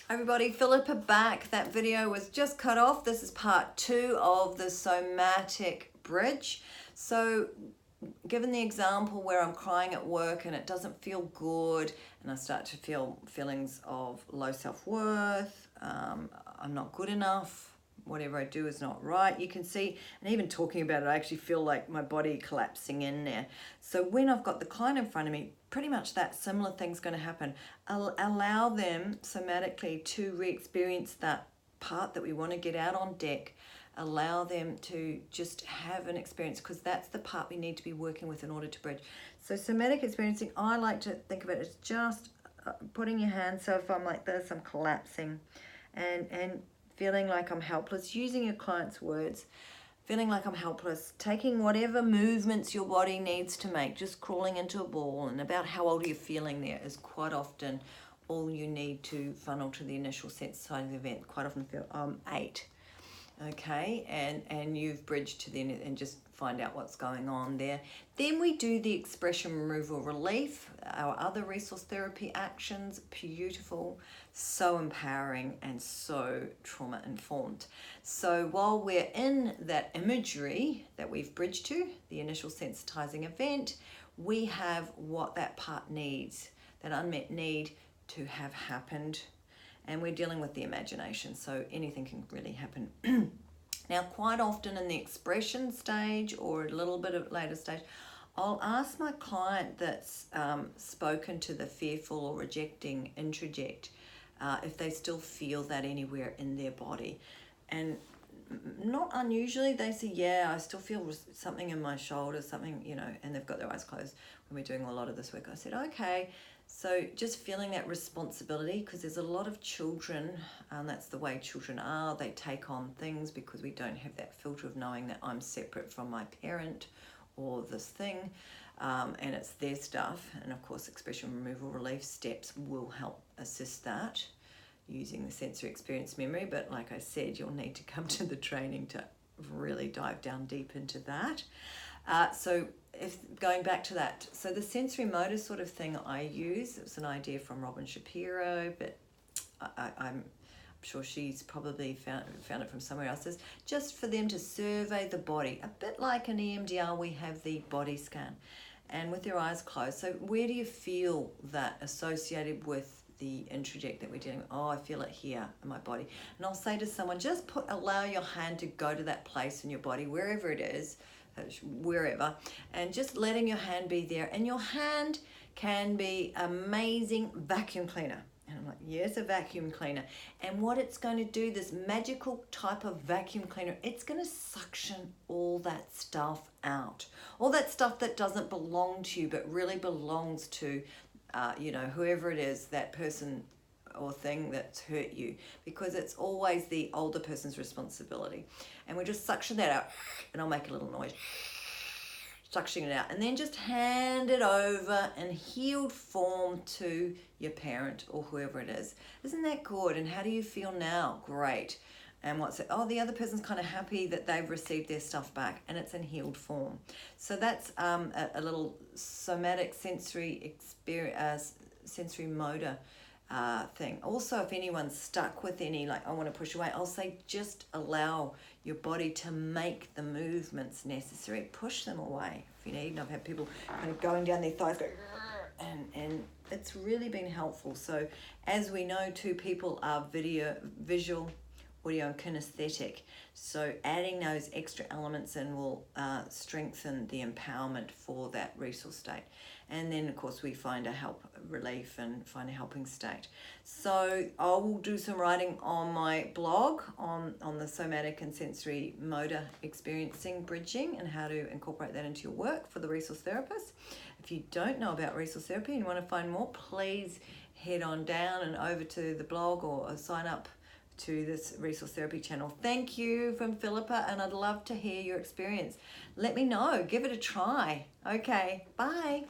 Everybody, Philippa back. That video was just cut off. This is part 2 of the somatic bridge. So given the example where I'm crying at work and it doesn't feel good and I start to feel feelings of low self-worth, I'm not good enough, whatever I do is not right, you can see, and even talking about it, I actually feel like my body collapsing in there. So when I've got the client in front of me, pretty much that similar thing's going to happen. I'll allow them somatically to re-experience that part that we want to get out on deck. Allow them to just have an experience, because that's the part we need to be working with in order to bridge. So somatic experiencing, I like to think of it as just putting your hand, so if I'm like this, I'm collapsing and feeling like I'm helpless, using your client's words, feeling like I'm helpless, taking whatever movements your body needs to make, just crawling into a ball, and about how old are you feeling there is quite often all you need to funnel to the initial sensitizing event. Quite often feel 8. Okay, and you've bridged to the end and just find out what's going on there. Then we do the expression removal relief, our other resource therapy actions. Beautiful, so empowering, and so trauma informed. So while we're in that imagery that we've bridged to, the initial sensitizing event, we have what that part needs, that unmet need to have happened. And we're dealing with the imagination, so anything can really happen. Now, quite often in the expression stage or a little bit of later stage, I'll ask my client that's spoken to the fearful or rejecting introject if they still feel that anywhere in their body. And not unusually, they say, yeah, I still feel something in my shoulder, something, you know, and they've got their eyes closed when we're doing a lot of this work. I said, okay. So just feeling that responsibility, because there's a lot of children, and that's the way children are. They take on things because we don't have that filter of knowing that I'm separate from my parent or this thing, and it's their stuff. And of course, expression removal relief steps will help assist that using the sensory experience memory. But like I said, you'll need to come to the training to really dive down deep into that. So if going back to that, so the sensory motor sort of thing I use, it was an idea from Robin Shapiro, but I'm sure she's probably found it from somewhere else, is just for them to survey the body, a bit like an EMDR, we have the body scan, and with their eyes closed. So where do you feel that associated with the introject that we're dealing with? Oh, I feel it here in my body. And I'll say to someone, just allow your hand to go to that place in your body, wherever it is, wherever, and just letting your hand be there. And your hand can be amazing vacuum cleaner. And I'm like, yes, a vacuum cleaner. And what it's going to do, this magical type of vacuum cleaner, it's going to suction all that stuff out, all that stuff that doesn't belong to you but really belongs to you know, whoever it is, that person or thing that's hurt you, because it's always the older person's responsibility. And we just suction that out, and I'll make a little noise, suctioning it out, and then just hand it over in healed form to your parent or whoever it is. Isn't that good? And how do you feel now? Great. And what's it? Oh, the other person's kind of happy that they've received their stuff back, and it's in healed form. So that's a little somatic sensory experience, sensory motor thing. Also, if anyone's stuck with any, like, I want to push away, I'll say just allow your body to make the movements necessary. Push them away if you need. And I've had people kind of going down their thighs, go, and it's really been helpful. So as we know too, people are visual, audio and kinesthetic, so adding those extra elements in will strengthen the empowerment for that resource state. And then of course we find a relief and find a helping state. So I will do some writing on my blog on the somatic and sensory motor experiencing bridging and how to incorporate that into your work for the resource therapist. If you don't know about resource therapy and you want to find more, please head on down and over to the blog or sign up to this resource therapy channel. Thank you from Philippa, and I'd love to hear your experience. Let me know, give it a try. Okay, bye.